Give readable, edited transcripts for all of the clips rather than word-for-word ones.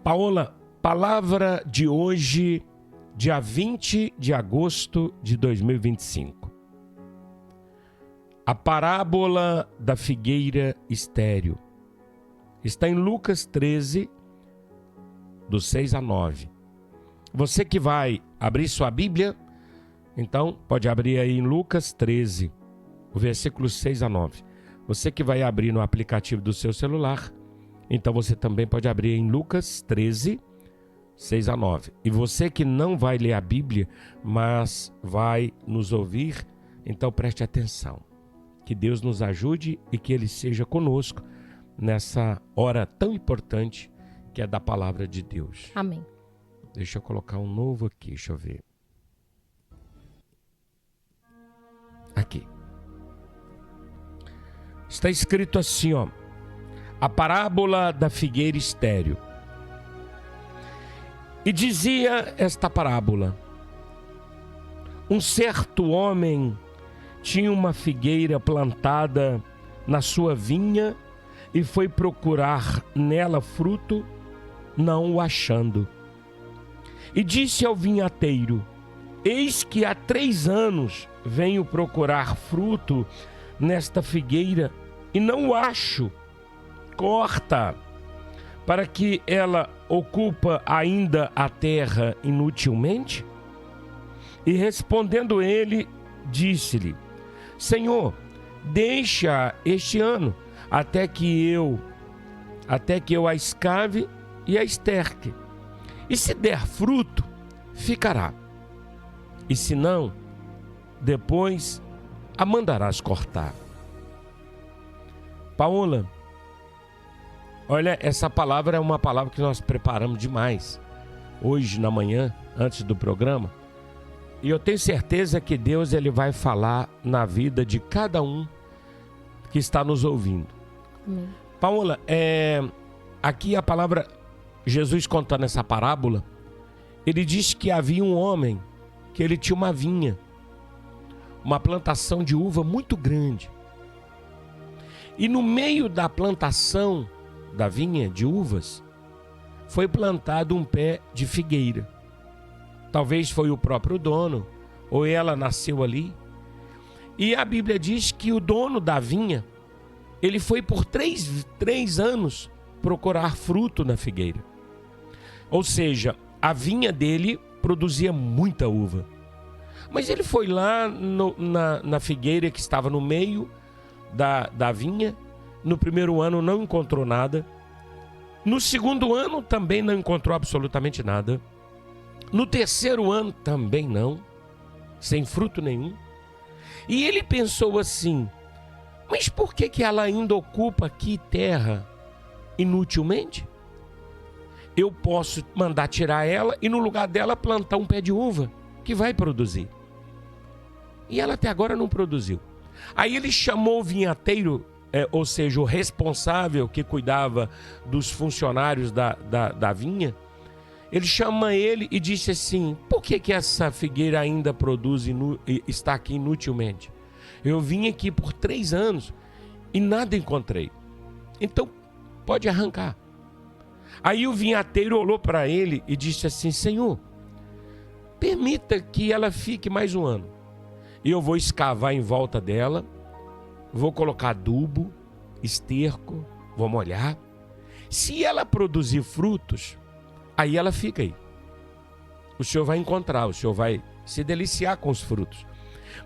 Paola, palavra de hoje, dia 20 de agosto de 2025. A parábola da figueira estéril. Está em Lucas 13, do 6 a 9. Você que vai abrir sua Bíblia, então pode abrir aí em Lucas 13, o versículo 6 a 9. Você que vai abrir no aplicativo do seu celular, então você também pode abrir em Lucas 13, 6 a 9. E você que não vai ler a Bíblia, mas vai nos ouvir, então preste atenção. Que Deus nos ajude e que Ele seja conosco nessa hora tão importante que é da palavra de Deus. Amém. Deixa eu colocar um novo aqui, deixa eu ver. Aqui. Está escrito assim, ó. A parábola da figueira estéril. E dizia esta parábola: um certo homem tinha uma figueira plantada na sua vinha e foi procurar nela fruto, não o achando. E disse ao vinhateiro: eis que há 3 anos venho procurar fruto nesta figueira e não o acho. Corta, para que ela ocupa ainda a terra inutilmente? E respondendo ele, disse-lhe: Senhor, deixa este ano, até que eu a escave e a esterque. E se der fruto, ficará. E se não, depois a mandarás cortar. Paola, olha, essa palavra é uma palavra que nós preparamos demais hoje na manhã, antes do programa. E eu tenho certeza que Deus ele vai falar na vida de cada um que está nos ouvindo. Amém. Paola, aqui a palavra, Jesus contando essa parábola, ele diz que havia um homem que ele tinha uma vinha, uma plantação de uva muito grande. E no meio da plantação da vinha de uvas, foi plantado um pé de figueira. Talvez foi o próprio dono, ou ela nasceu ali. E a Bíblia diz que o dono da vinha, ele foi por 3 anos procurar fruto na figueira. Ou seja, a vinha dele produzia muita uva. Mas ele foi lá na figueira que estava no meio da vinha. No primeiro ano não encontrou nada. No segundo ano também não encontrou absolutamente nada. No terceiro ano também não, sem fruto nenhum. E ele pensou assim: mas por que ela ainda ocupa aqui terra inutilmente? Eu posso mandar tirar ela e no lugar dela plantar um pé de uva que vai produzir. E ela até agora não produziu. Aí ele chamou o vinhateiro, ou seja, o responsável que cuidava dos funcionários da vinha. Ele chama ele e disse assim: por que essa figueira ainda produz está aqui inutilmente? Eu vim aqui por 3 anos e nada encontrei. Então, pode arrancar. Aí o vinhateiro olhou para ele e disse assim: Senhor, permita que ela fique mais 1 ano. E eu vou escavar em volta dela, vou colocar adubo, esterco, vou molhar. Se ela produzir frutos, aí ela fica aí. O Senhor vai encontrar, o Senhor vai se deliciar com os frutos.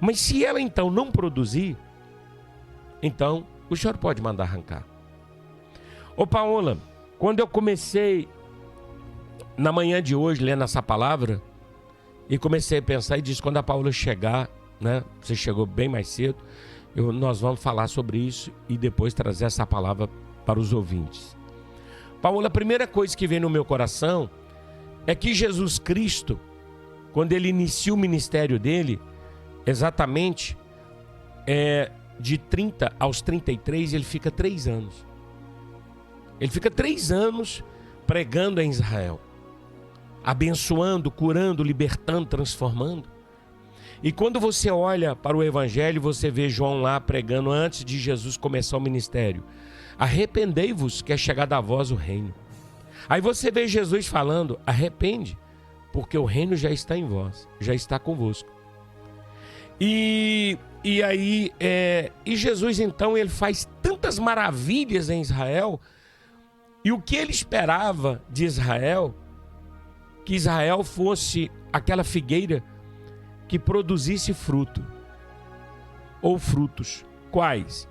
Mas se ela então não produzir, então o Senhor pode mandar arrancar. Ô Paola, quando eu comecei na manhã de hoje lendo essa palavra, e comecei a pensar e disse: quando a Paola chegar, né, você chegou bem mais cedo, nós vamos falar sobre isso e depois trazer essa palavra para os ouvintes. Paola, a primeira coisa que vem no meu coração é que Jesus Cristo, quando ele inicia o ministério dele, exatamente de 30 aos 33, ele fica 3 anos. Ele fica 3 anos pregando em Israel, abençoando, curando, libertando, transformando. E quando você olha para o Evangelho, você vê João lá pregando antes de Jesus começar o ministério: arrependei-vos, que é chegado a vós o reino. Aí você vê Jesus falando, arrepende, porque o reino já está em vós, já está convosco. E Jesus então ele faz tantas maravilhas em Israel, e o que ele esperava de Israel, que Israel fosse aquela figueira que produzisse fruto, ou frutos. Quais?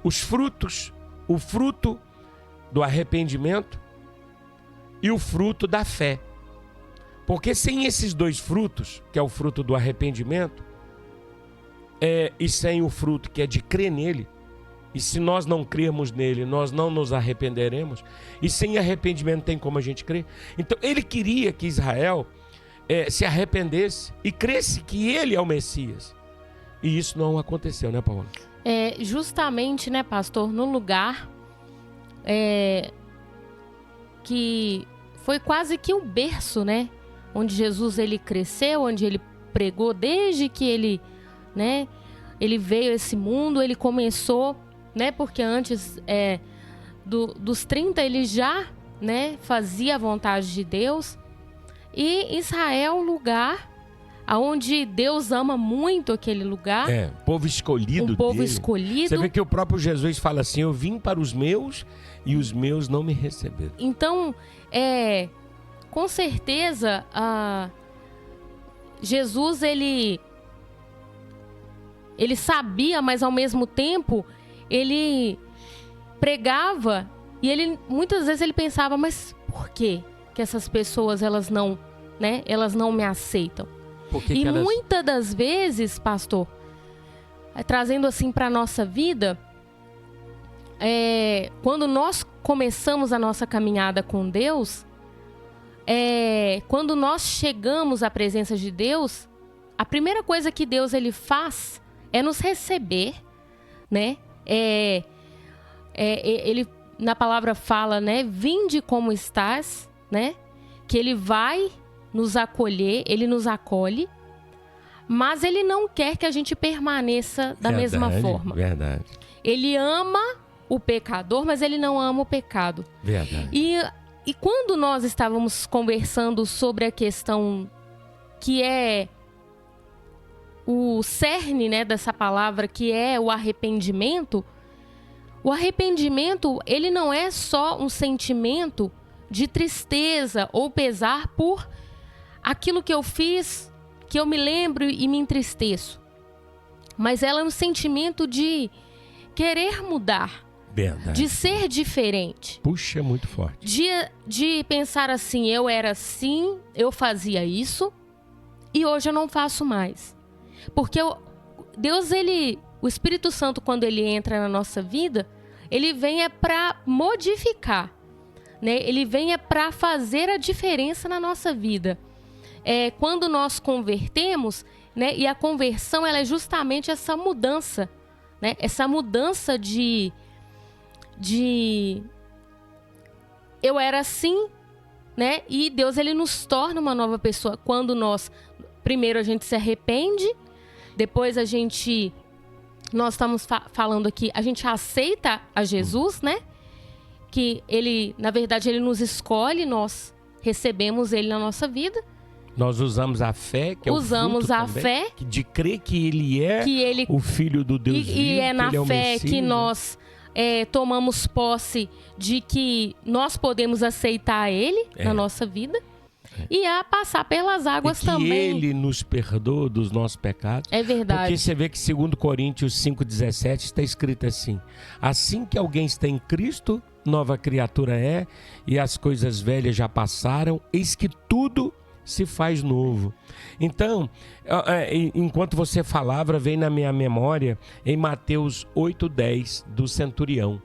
Os frutos, o fruto do arrependimento e o fruto da fé. Porque sem esses dois frutos, que é o fruto do arrependimento, e sem o fruto que é de crer nele, e se nós não crermos nele, nós não nos arrependeremos, e sem arrependimento tem como a gente crer. Então ele queria que Israel se arrependesse e cresce que ele é o Messias. E isso não aconteceu, né, Paola? Justamente, né, pastor, no lugar que foi quase que o berço, né, onde Jesus ele cresceu, onde ele pregou desde que ele, né, ele veio a esse mundo, ele começou, né, porque antes dos 30 ele já, né, fazia a vontade de Deus. E Israel, lugar onde Deus ama muito aquele lugar. Povo escolhido um povo dele. escolhido. Você vê que o próprio Jesus fala assim, eu vim para os meus e os meus não me receberam. Então, com certeza, Jesus, ele sabia, mas ao mesmo tempo, ele pregava e ele, muitas vezes ele pensava, mas por que essas pessoas, elas não me aceitam? Muitas das vezes, pastor, trazendo assim para a nossa vida, quando nós começamos a nossa caminhada com Deus, quando nós chegamos à presença de Deus, a primeira coisa que Deus ele faz é nos receber, né? Ele na palavra fala, né? Vinde como estás, né? Que ele vai nos acolher, ele nos acolhe, mas ele não quer que a gente permaneça da mesma forma. Verdade. Ele ama o pecador, mas ele não ama o pecado. Verdade. E quando nós estávamos conversando sobre a questão que é o cerne, né, dessa palavra, que é o arrependimento ele não é só um sentimento de tristeza ou pesar por aquilo que eu fiz, que eu me lembro e me entristeço. Mas ela é um sentimento de querer mudar. Verdade. De ser diferente. Puxa, é muito forte. De pensar assim, eu era assim, eu fazia isso, e hoje eu não faço mais. Porque Deus, o Espírito Santo, quando ele entra na nossa vida, ele vem para modificar, né? Ele vem para fazer a diferença na nossa vida. Quando nós convertemos, né? E a conversão, ela é justamente essa mudança, né? Essa mudança de eu era assim, né? E Deus, ele nos torna uma nova pessoa. Quando primeiro a gente se arrepende, depois nós estamos falando aqui, a gente aceita a Jesus, né? Que ele, na verdade, ele nos escolhe, nós recebemos ele na nossa vida. Nós usamos a fé, que é o fruto também, de crer que ele é o Filho do Deus vivo, e é na que ele é o fé Messias, que nós tomamos posse de que nós podemos aceitar ele na nossa vida. E a passar pelas águas e que também. ele nos perdoa dos nossos pecados. É verdade. Porque você vê que 2 Coríntios 5,17 está escrito assim: assim que alguém está em Cristo, nova criatura é, e as coisas velhas já passaram, eis que tudo se faz novo. Então, enquanto você falava, veio na minha memória em Mateus 8,10 do centurião.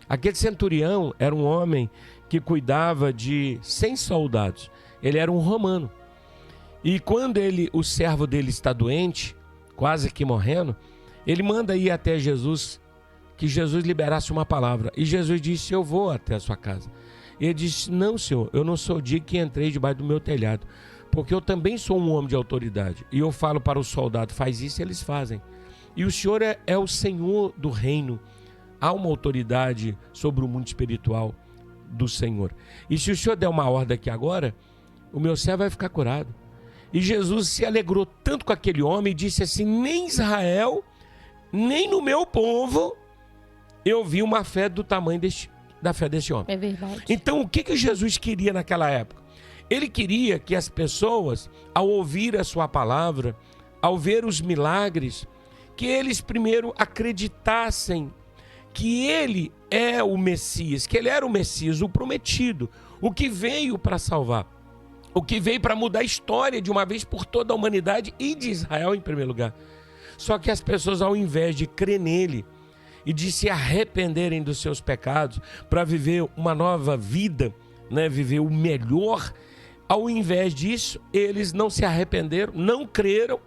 Aquele centurião era um homem que cuidava de 100 soldados. Ele era um romano. E quando o servo dele está doente, quase que morrendo, ele manda ir até Jesus, que Jesus liberasse uma palavra. E Jesus disse: eu vou até a sua casa. E ele disse: não, senhor, eu não sou digno que entrei debaixo do meu telhado, porque eu também sou um homem de autoridade. E eu falo para o soldado: faz isso, e eles fazem. E o senhor é o senhor do reino. Há uma autoridade sobre o mundo espiritual do Senhor. E se o Senhor der uma ordem aqui agora, o meu servo vai ficar curado. E Jesus se alegrou tanto com aquele homem e disse assim: nem Israel, nem no meu povo, eu vi uma fé do tamanho da fé desse homem. É verdade. Então, o que Jesus queria naquela época? Ele queria que as pessoas, ao ouvir a sua palavra, ao ver os milagres, que eles primeiro acreditassem que ele é o Messias, que ele era o Messias, o prometido, o que veio para salvar, o que veio para mudar a história de uma vez por toda a humanidade e de Israel em primeiro lugar. Só que as pessoas, ao invés de crer nele e de se arrependerem dos seus pecados para viver uma nova vida, né, viver o melhor, ao invés disso, eles não se arrependeram, não creram,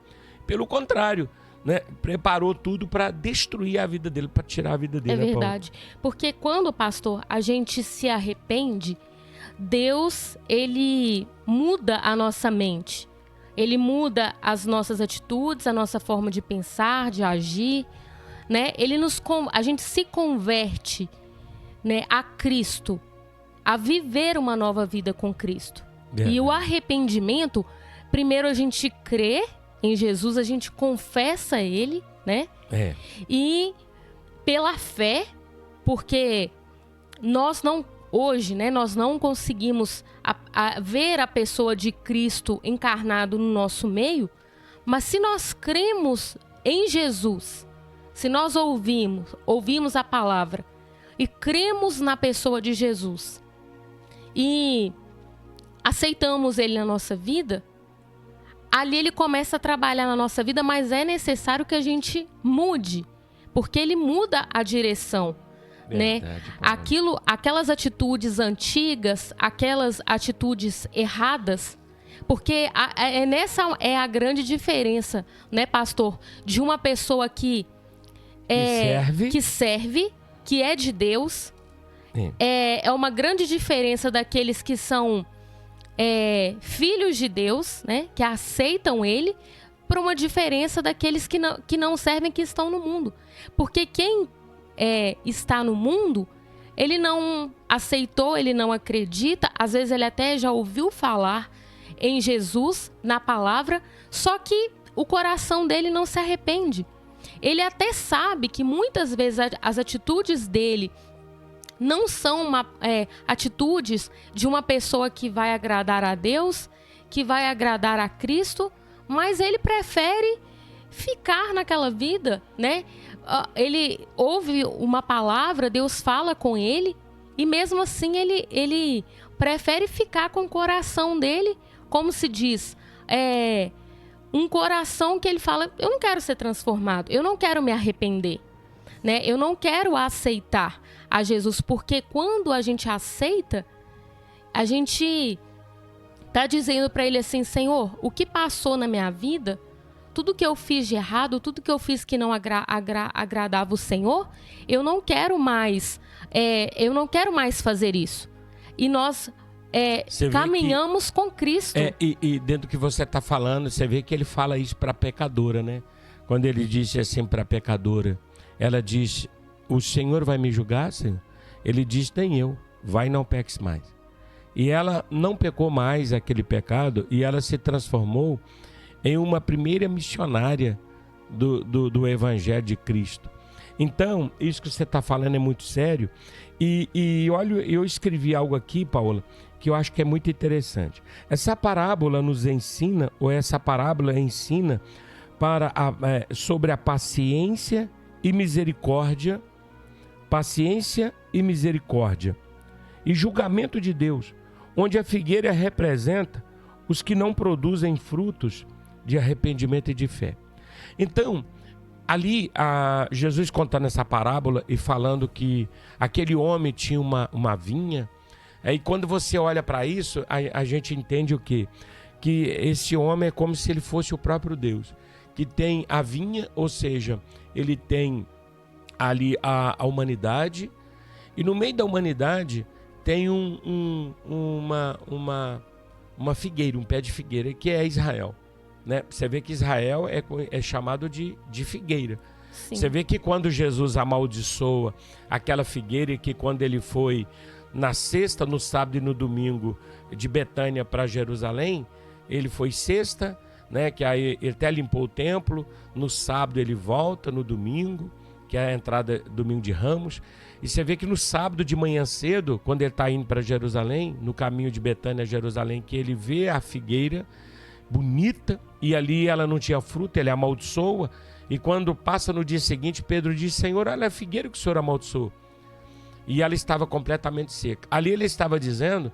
pelo contrário, né, preparou tudo para destruir a vida dele, para tirar a vida dele. É verdade. Porque quando, pastor, a gente se arrepende, Deus, ele muda a nossa mente. Ele muda as nossas atitudes, a nossa forma de pensar, de agir, né? A gente se converte, né, a Cristo, a viver uma nova vida com Cristo. E o arrependimento, primeiro a gente crê em Jesus, a gente confessa Ele, né? E pela fé, porque nós não, hoje, né, nós não conseguimos ver a pessoa de Cristo encarnado no nosso meio, mas se nós cremos em Jesus, se nós ouvimos a palavra e cremos na pessoa de Jesus e aceitamos Ele na nossa vida, ali Ele começa a trabalhar na nossa vida, mas é necessário que a gente mude, porque Ele muda a direção. Verdade, né? Aquelas atitudes antigas, aquelas atitudes erradas, porque essa é a grande diferença, né, pastor, de uma pessoa que serve, que é de Deus. É uma grande diferença daqueles que são filhos de Deus, né, que aceitam Ele, para uma diferença daqueles que não servem, que estão no mundo. Porque quem está no mundo, ele não aceitou, ele não acredita, às vezes ele até já ouviu falar em Jesus, na palavra, só que o coração dele não se arrepende. Ele até sabe que muitas vezes as atitudes dele não são atitudes de uma pessoa que vai agradar a Deus, que vai agradar a Cristo, mas ele prefere ficar naquela vida, né? Ele ouve uma palavra, Deus fala com ele, e mesmo assim ele prefere ficar com o coração dele, como se diz, um coração que ele fala: eu não quero ser transformado, eu não quero me arrepender, né? Eu não quero aceitar a Jesus, porque quando a gente aceita, a gente tá dizendo para ele assim: Senhor, o que passou na minha vida, tudo que eu fiz de errado, tudo que eu fiz que não agradava o Senhor, eu não quero mais fazer isso. E nós caminhamos com Cristo. E dentro do que você está falando, você vê que ele fala isso para a pecadora, né? Quando ele disse assim para a pecadora, ela diz: o Senhor vai me julgar, Senhor? Ele diz: nem eu, vai, não peques mais. E ela não pecou mais aquele pecado, e ela se transformou em uma primeira missionária do Evangelho de Cristo. Então, isso que você está falando é muito sério. E olha, eu escrevi algo aqui, Paola, que eu acho que é muito interessante. Essa parábola nos ensina, ou essa parábola ensina sobre a paciência e misericórdia, e julgamento de Deus, onde a figueira representa os que não produzem frutos de arrependimento e de fé. Então, ali Jesus contando essa parábola e falando que aquele homem tinha uma vinha, aí quando você olha para isso, a gente entende o quê? Que esse homem é como se ele fosse o próprio Deus, que tem a vinha, ou seja, ele tem ali a humanidade, e no meio da humanidade tem uma figueira, um pé de figueira, que é Israel. Né? Você vê que Israel é chamado de figueira. Sim. Você vê que quando Jesus amaldiçoa aquela figueira, e que quando ele foi na sexta, no sábado e no domingo de Betânia para Jerusalém. Ele foi sexta, né, que aí ele até limpou o templo. No sábado ele volta, no domingo, que é a entrada domingo de Ramos. E você vê que no sábado de manhã cedo, quando ele está indo para Jerusalém, no caminho de Betânia a Jerusalém, que ele vê a figueira bonita, e ali ela não tinha fruto, ele amaldiçoa. E quando passa no dia seguinte, Pedro diz: Senhor, olha a figueira que o Senhor amaldiçoou. E ela estava completamente seca. Ali ele estava dizendo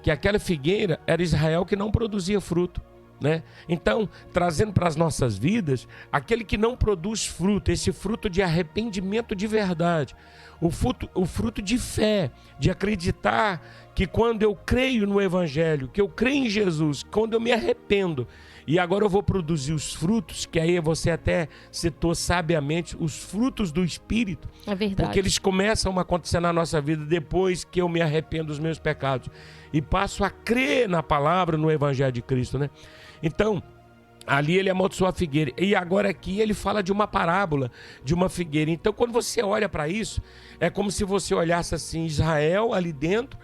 que aquela figueira era Israel que não produzia fruto, né? Então, trazendo para as nossas vidas, aquele que não produz fruto, esse fruto de arrependimento de verdade, o fruto de fé, de acreditar que quando eu creio no Evangelho, que eu creio em Jesus, quando eu me arrependo, e agora eu vou produzir os frutos, que aí você até citou sabiamente, os frutos do Espírito. É verdade. Porque eles começam a acontecer na nossa vida depois que eu me arrependo dos meus pecados e passo a crer na palavra, no Evangelho de Cristo, né? Então, ali ele amaldiçoou a figueira. E agora aqui ele fala de uma parábola de uma figueira. Então, quando você olha para isso, é como se você olhasse assim, Israel ali dentro,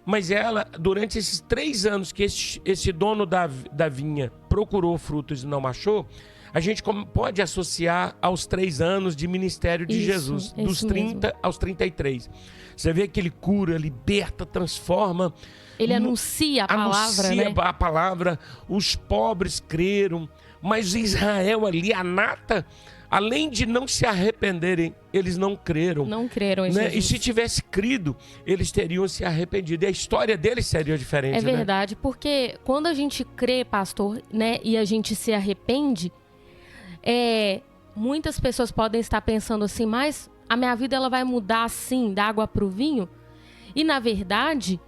mas ela, durante esses 3 anos que esse dono da vinha procurou frutos e não achou, a gente pode associar aos 3 anos de ministério de Jesus, dos 30 mesmo. Aos 33. Você vê que ele cura, liberta, transforma. Ele anuncia a palavra, anuncia, né? A palavra, os pobres creram, mas Israel ali, a nata, além de não se arrependerem, eles não creram. Não creram em né? Jesus. E se tivesse crido, eles teriam se arrependido. E a história deles seria diferente, É verdade, né? Porque quando a gente crê, pastor, né, e a gente se arrepende, muitas pessoas podem estar pensando assim, mas a minha vida ela vai mudar assim, da água para o vinho? E na verdade,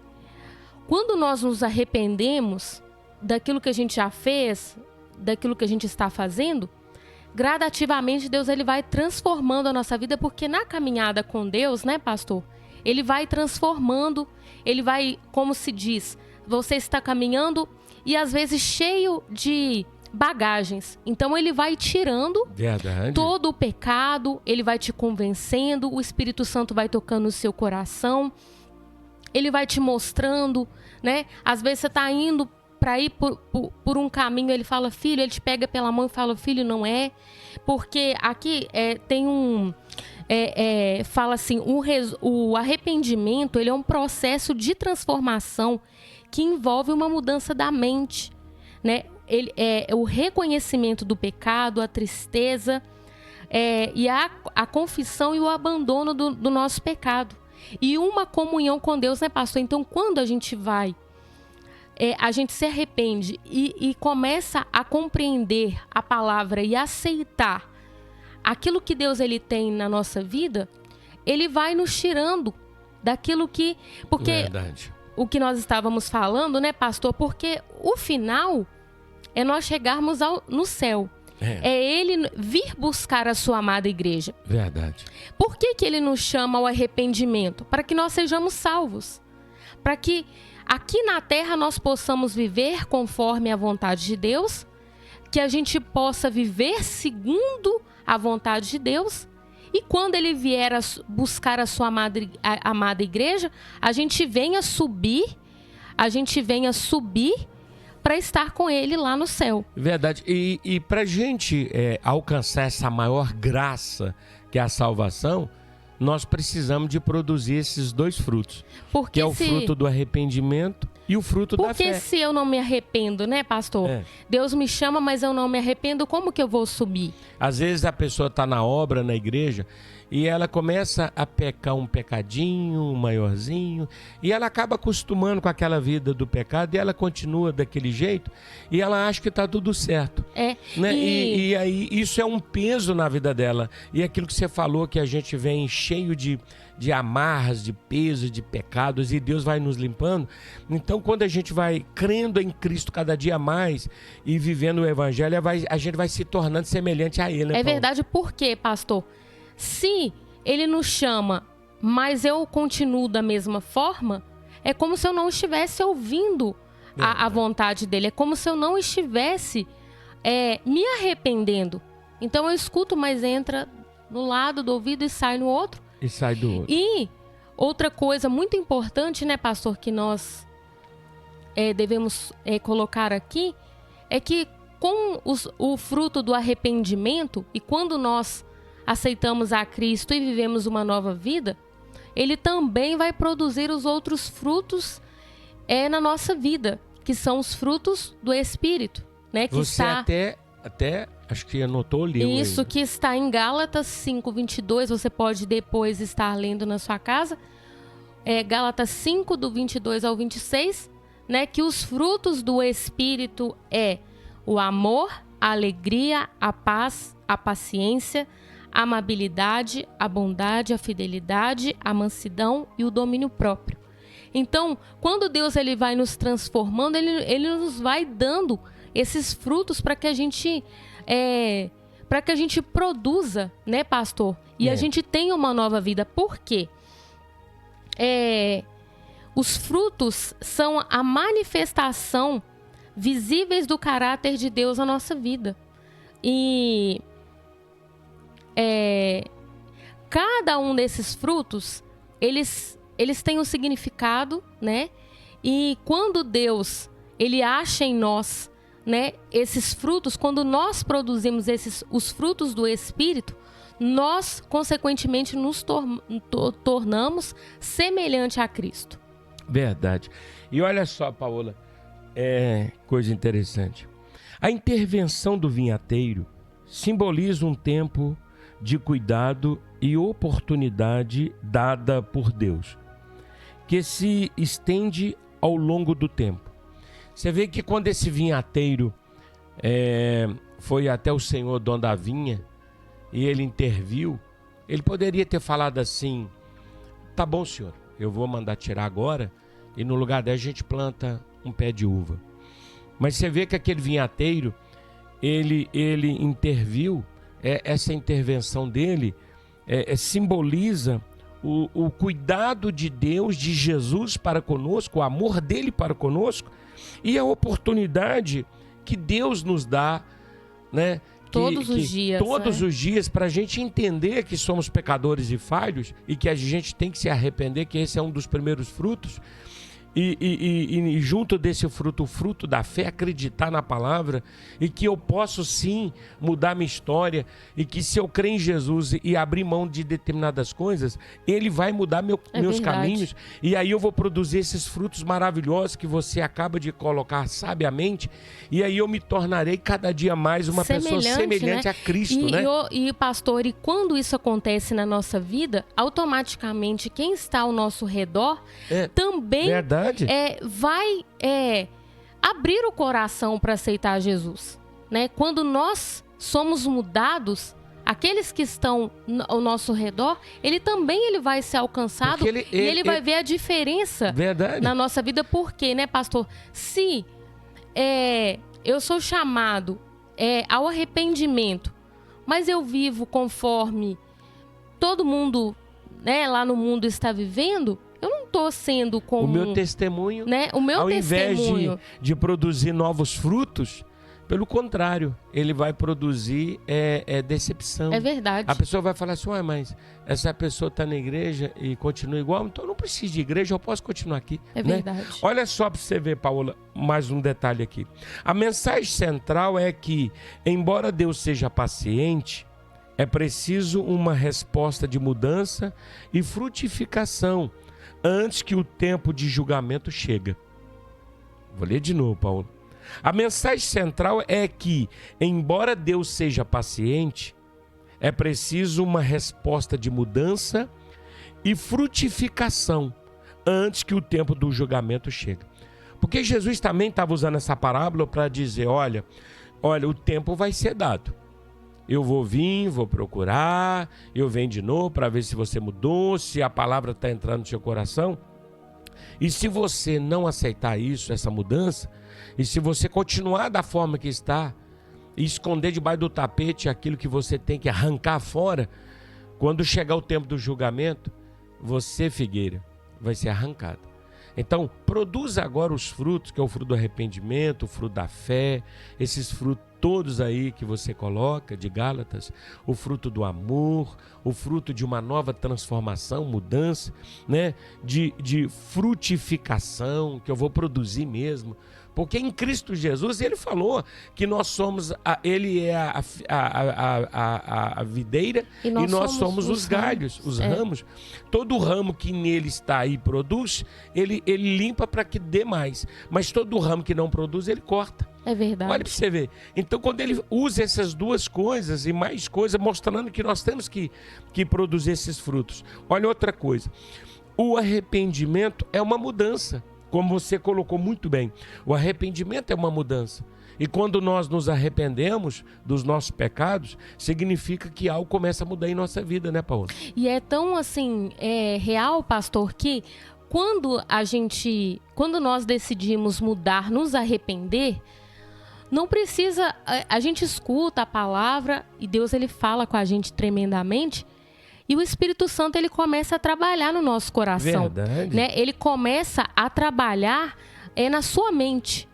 quando nós nos arrependemos daquilo que a gente já fez, daquilo que a gente está fazendo, gradativamente Deus ele vai transformando a nossa vida, porque na caminhada com Deus, né, pastor? Ele vai transformando, ele vai, como se diz, você está caminhando e às vezes cheio de bagagens. Então ele vai tirando todo o pecado, ele vai te convencendo, o Espírito Santo vai tocando o seu coração, ele vai te mostrando, né? Às vezes você está indo para ir por um caminho, ele fala, filho, ele te pega pela mão e fala, filho, não é. Porque aqui tem fala assim, o arrependimento, ele é um processo de transformação que envolve uma mudança da mente, né? Ele é o reconhecimento do pecado, a tristeza, e a confissão e o abandono do nosso pecado. E uma comunhão com Deus, né, pastor? Então, quando a gente vai, a gente se arrepende e começa a compreender a palavra e aceitar aquilo que Deus ele tem na nossa vida, ele vai nos tirando daquilo que... Porque verdade. O que nós estávamos falando, né, pastor? Porque o final é nós chegarmos no céu. É ele vir buscar a sua amada igreja. Verdade. Por que ele nos chama ao arrependimento? Para que nós sejamos salvos. Para que aqui na terra nós possamos viver conforme a vontade de Deus, que a gente possa viver segundo a vontade de Deus, e quando ele vier a buscar a sua amada igreja, a gente venha subir para estar com ele lá no céu. Verdade. E para a gente alcançar essa maior graça que é a salvação, nós precisamos de produzir esses 2 frutos. Porque que é o fruto do arrependimento e o fruto da fé. Porque se eu não me arrependo, né, pastor? Deus me chama, mas eu não me arrependo, como que eu vou subir? Às vezes a pessoa está na obra, na igreja, e ela começa a pecar um pecadinho, um maiorzinho, e ela acaba acostumando com aquela vida do pecado, e ela continua daquele jeito, e ela acha que está tudo certo. Né? E aí isso é um peso na vida dela. E aquilo que você falou, que a gente vem cheio de amarras, de pesos, de pecados, e Deus vai nos limpando. Então, quando a gente vai crendo em Cristo cada dia mais e vivendo o Evangelho, a gente vai se tornando semelhante a Ele, né, Paulo? Verdade, por quê, pastor? Se Ele nos chama, mas eu continuo da mesma forma, é como se eu não estivesse ouvindo a vontade dEle. É como se eu não estivesse me arrependendo. Então, eu escuto, mas entra no lado do ouvido e sai no outro. E sai do outro. E Outra coisa muito importante, né, pastor, que nós devemos colocar aqui, é que com o fruto do arrependimento, e quando nós aceitamos a Cristo e vivemos uma nova vida, ele também vai produzir os outros frutos na nossa vida, que são os frutos do Espírito, né? Que você até acho que anotou, leu isso aí. Que está em Gálatas 5:22, você pode depois estar lendo na sua casa. Gálatas 5, do 22 ao 26, né? Que os frutos do Espírito o amor, a alegria, a paz, a paciência, a amabilidade, a bondade, a fidelidade, a mansidão e o domínio próprio. Então, quando Deus ele vai nos transformando, ele nos vai dando esses frutos para que a gente produza, né, pastor? E a gente tenha uma nova vida. Por quê? Os frutos são a manifestação visíveis do caráter de Deus na nossa vida. E cada um desses frutos, eles têm um significado, né? E quando Deus ele acha em nós, né, esses frutos, quando nós produzimos os frutos do Espírito, nós, consequentemente, nos tornamos semelhante a Cristo. Verdade. E olha só, Paola, coisa interessante. A intervenção do vinhateiro simboliza um tempo de cuidado e oportunidade dada por Deus, que se estende ao longo do tempo. Você vê que quando esse vinhateiro foi até o senhor dono da vinha e ele interviu, ele poderia ter falado assim: tá bom, senhor, eu vou mandar tirar agora e no lugar dela a gente planta um pé de uva. Mas você vê que aquele vinhateiro, ele interviu, essa intervenção dele simboliza o cuidado de Deus, de Jesus para conosco, o amor dele para conosco e a oportunidade que Deus nos dá, né? Todos os dias, para a gente entender que somos pecadores e falhos e que a gente tem que se arrepender, que esse é um dos primeiros frutos. E junto desse fruto, o fruto da fé, acreditar na palavra e que eu posso sim mudar minha história e que se eu crer em Jesus e abrir mão de determinadas coisas, ele vai mudar meus caminhos e aí eu vou produzir esses frutos maravilhosos que você acaba de colocar sabiamente e aí eu me tornarei cada dia mais uma pessoa semelhante, né, a Cristo, né? E pastor, e quando isso acontece na nossa vida, automaticamente quem está ao nosso redor também vai abrir o coração para aceitar Jesus, né? Quando nós somos mudados, aqueles que estão ao nosso redor, ele vai ser alcançado e ele vai ver a diferença na nossa vida. Por quê, né, pastor? Se eu sou chamado ao arrependimento, mas eu vivo conforme todo mundo, né, lá no mundo está vivendo, eu não estou sendo como... O meu testemunho, né? Ao invés de produzir novos frutos, pelo contrário, ele vai produzir decepção. É verdade. A pessoa vai falar assim: mas essa pessoa está na igreja e continua igual, então eu não preciso de igreja, eu posso continuar aqui. É verdade. Olha só para você ver, Paola, mais um detalhe aqui. A mensagem central é que, embora Deus seja paciente, é preciso uma resposta de mudança e frutificação antes que o tempo de julgamento chegue. Vou ler de novo, Paulo. A mensagem central é que, embora Deus seja paciente, é preciso uma resposta de mudança e frutificação antes que o tempo do julgamento chegue. Porque Jesus também estava usando essa parábola para dizer: olha, o tempo vai ser dado. Eu vou vir, vou procurar, eu venho de novo para ver se você mudou, se a palavra está entrando no seu coração. E se você não aceitar isso, essa mudança, e se você continuar da forma que está, e esconder debaixo do tapete aquilo que você tem que arrancar fora, quando chegar o tempo do julgamento, você, figueira, vai ser arrancado. Então, produza agora os frutos, que é o fruto do arrependimento, o fruto da fé, esses frutos todos aí que você coloca, de Gálatas, o fruto do amor, o fruto de uma nova transformação, mudança, né? De frutificação, que eu vou produzir mesmo. Porque em Cristo Jesus, ele falou que nós somos, ele é a videira e nós somos os galhos, os ramos. Todo ramo que nele está e produz, ele limpa para que dê mais. Mas todo ramo que não produz, ele corta. É verdade. Olha para você ver. Então, quando ele usa essas duas coisas e mais coisas, mostrando que nós temos que produzir esses frutos. Olha outra coisa. O arrependimento é uma mudança. Como você colocou muito bem, o arrependimento é uma mudança. E quando nós nos arrependemos dos nossos pecados, significa que algo começa a mudar em nossa vida, né, Paola? E é tão assim, real, pastor, que quando nós decidimos mudar, nos arrepender, não precisa, a gente escuta a palavra e Deus ele fala com a gente tremendamente. E o Espírito Santo, ele começa a trabalhar no nosso coração. Verdade. Né? Ele começa a trabalhar na sua mente.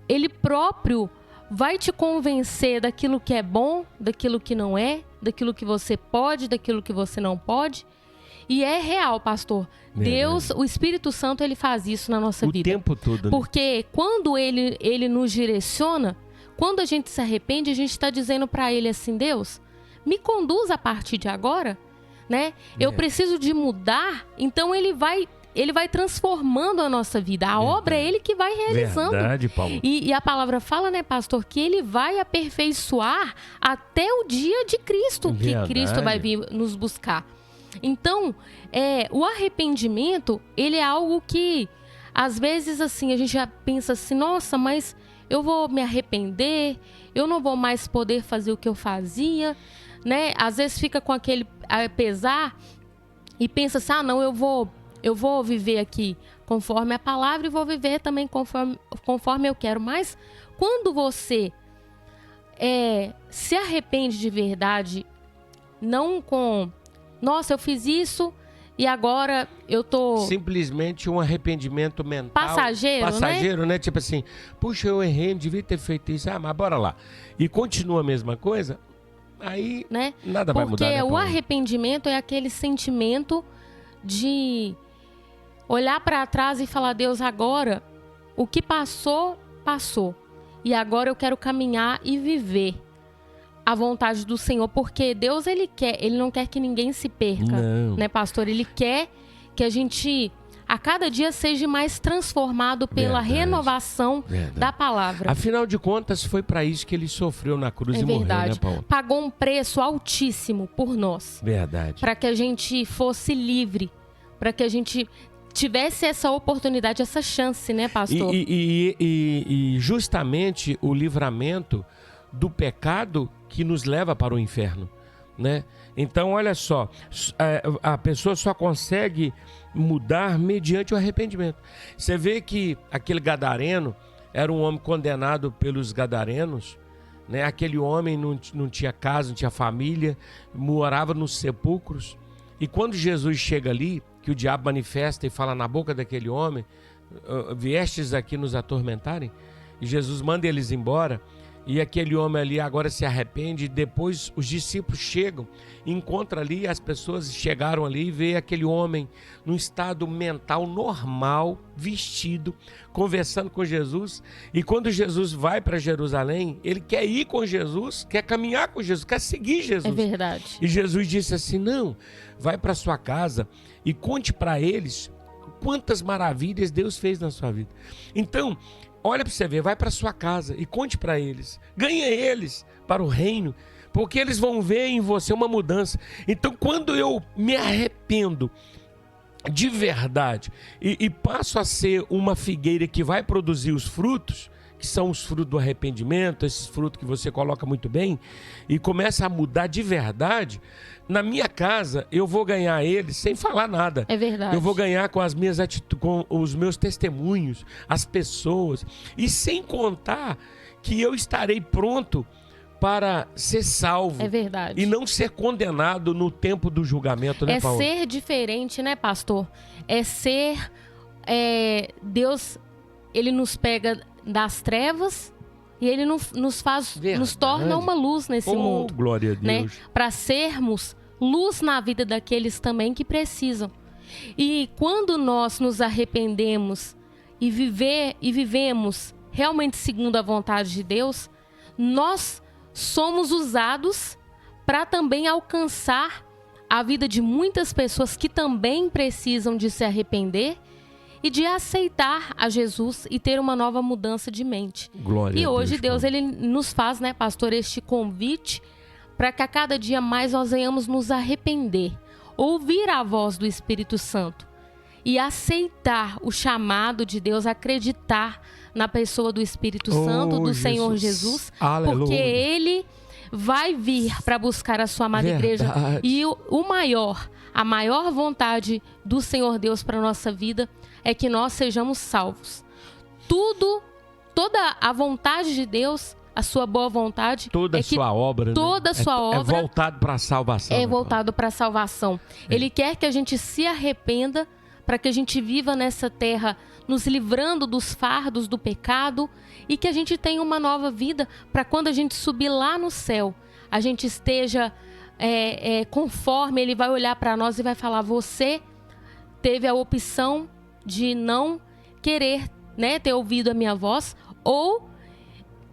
Ele próprio vai te convencer daquilo que é bom, daquilo que não é, daquilo que você pode, daquilo que você não pode. E é real, pastor. Verdade. Deus, o Espírito Santo, ele faz isso na nossa vida. O tempo todo. Né? Porque quando ele nos direciona, quando a gente se arrepende, a gente está dizendo para ele assim, Deus, me conduz a partir de agora. Né? Eu preciso de mudar, então ele vai transformando a nossa vida. A obra é ele que vai realizando. Verdade, Paulo. E a palavra fala, né, pastor, que ele vai aperfeiçoar até o dia de Cristo, que Cristo vai vir nos buscar. Então, o arrependimento, ele é algo que, às vezes, assim, a gente já pensa assim, nossa, mas eu vou me arrepender, eu não vou mais poder fazer o que eu fazia, né? Às vezes fica com aquele pesar e pensa assim, não, eu vou viver aqui conforme a palavra e vou viver também conforme eu quero. Mas quando você se arrepende de verdade, não com, nossa, eu fiz isso e agora eu tô... Simplesmente um arrependimento mental. Passageiro, né? Tipo assim, puxa, eu errei, não devia ter feito isso. Mas bora lá. E continua a mesma coisa... Aí, né? Nada vai mudar. Porque o arrependimento é aquele sentimento de olhar para trás e falar, Deus, agora o que passou, passou. E agora eu quero caminhar e viver a vontade do Senhor. Porque Deus, ele não quer que ninguém se perca, né, pastor? Ele quer que a gente... a cada dia seja mais transformado pela renovação da palavra. Afinal de contas, foi para isso que ele sofreu na cruz e morreu, né, Paulo? Pagou um preço altíssimo por nós. Verdade. Para que a gente fosse livre, para que a gente tivesse essa oportunidade, essa chance, né, pastor? E justamente o livramento do pecado que nos leva para o inferno, né? Então, olha só, a pessoa só consegue mudar mediante o arrependimento. Você vê que aquele gadareno era um homem condenado pelos gadarenos, né? Aquele homem não tinha casa, não tinha família, morava nos sepulcros. E quando Jesus chega ali, que o diabo manifesta e fala na boca daquele homem, viestes aqui nos atormentarem, e Jesus manda eles embora. E aquele homem ali agora se arrepende, e depois os discípulos chegam, encontram ali, as pessoas chegaram ali e vê aquele homem num estado mental normal, vestido, conversando com Jesus. E quando Jesus vai para Jerusalém, ele quer ir com Jesus, quer caminhar com Jesus, quer seguir Jesus. É verdade. E Jesus disse assim, não, vai para sua casa e conte para eles quantas maravilhas Deus fez na sua vida. Então, olha para você ver, vai para sua casa e conte para eles. Ganha eles para o reino, porque eles vão ver em você uma mudança. Então, quando eu me arrependo de verdade e passo a ser uma figueira que vai produzir os frutos, que são os frutos do arrependimento, esses frutos que você coloca muito bem, e começa a mudar de verdade, na minha casa eu vou ganhar eles sem falar nada. É verdade. Eu vou ganhar com as minhas com os meus testemunhos, as pessoas, e sem contar que eu estarei pronto para ser salvo. É verdade. E não ser condenado no tempo do julgamento, né, Paulo? É ser diferente, né, pastor? É ser Deus, ele nos pega das trevas e ele nos torna uma luz nesse mundo. Glória a Deus. Né? Para sermos luz na vida daqueles também que precisam. E quando nós nos arrependemos e vivemos realmente segundo a vontade de Deus, nós somos usados para também alcançar a vida de muitas pessoas que também precisam de se arrepender e de aceitar a Jesus e ter uma nova mudança de mente. Glória e hoje a Deus, ele nos faz, né, pastor, este convite para que a cada dia mais nós venhamos nos arrepender, ouvir a voz do Espírito Santo e aceitar o chamado de Deus, acreditar na pessoa do Espírito Santo, do Senhor Jesus, Aleluia. Porque Ele vai vir para buscar a sua amada igreja. E a maior vontade do Senhor Deus para a nossa vida é que nós sejamos salvos. Toda a vontade de Deus, a sua boa vontade, toda a sua obra, toda a sua obra é voltado para a salvação. É voltado para a salvação. Ele quer que a gente se arrependa para que a gente viva nessa terra nos livrando dos fardos do pecado e que a gente tenha uma nova vida para quando a gente subir lá no céu, a gente esteja conforme Ele vai olhar para nós e vai falar: você teve a opção de não querer, né, ter ouvido a minha voz ou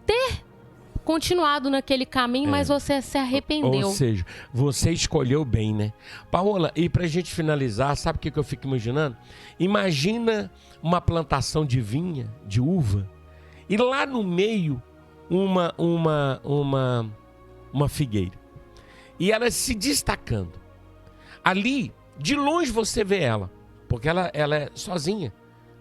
ter continuado naquele caminho, mas você se arrependeu. Ou seja, você escolheu bem, né? Paola, e pra gente finalizar, sabe o que eu fico imaginando? Imagina uma plantação de vinha, de uva, e lá no meio uma figueira. E ela se destacando. Ali, de longe você vê ela, porque ela é sozinha.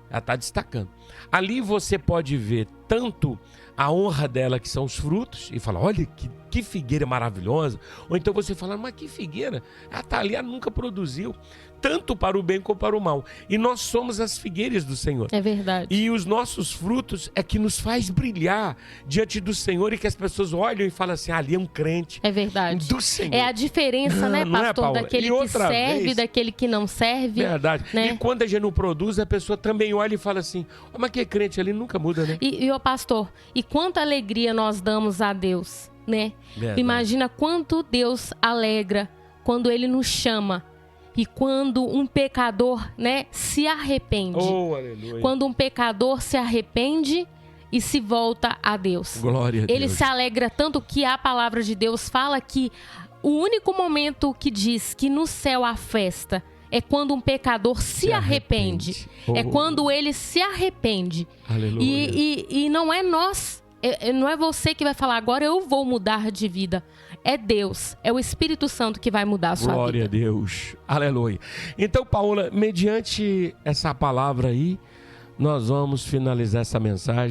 Ela está destacando. Ali você pode ver tanto a honra dela, que são os frutos, e fala: olha que figueira maravilhosa. Ou então você fala: mas que figueira? Ela está ali, ela nunca produziu. Tanto para o bem como para o mal. E nós somos as figueiras do Senhor. É verdade. E os nossos frutos é que nos faz brilhar diante do Senhor e que as pessoas olham e falam assim: ali é um crente. É verdade. Do Senhor. É a diferença, né, pastor, daquele que serve, daquele que não serve. Verdade. Né? E quando a gente não produz, a pessoa também olha e fala assim: mas que crente ali nunca muda, né? E o pastor, e quanta alegria nós damos a Deus, né? Verdade. Imagina quanto Deus alegra quando Ele nos chama. E quando um pecador, né, se arrepende. Oh, aleluia. Quando um pecador se arrepende e se volta a Deus. Glória a Deus. Ele se alegra tanto que a palavra de Deus fala que o único momento que diz que no céu há festa é quando um pecador se arrepende. Oh. É quando ele se arrepende. Aleluia. E não é nós. Não é você que vai falar: agora eu vou mudar de vida. É Deus, é o Espírito Santo que vai mudar a sua vida. Glória a Deus, aleluia. Então, Paola, mediante essa palavra aí, nós vamos finalizar essa mensagem.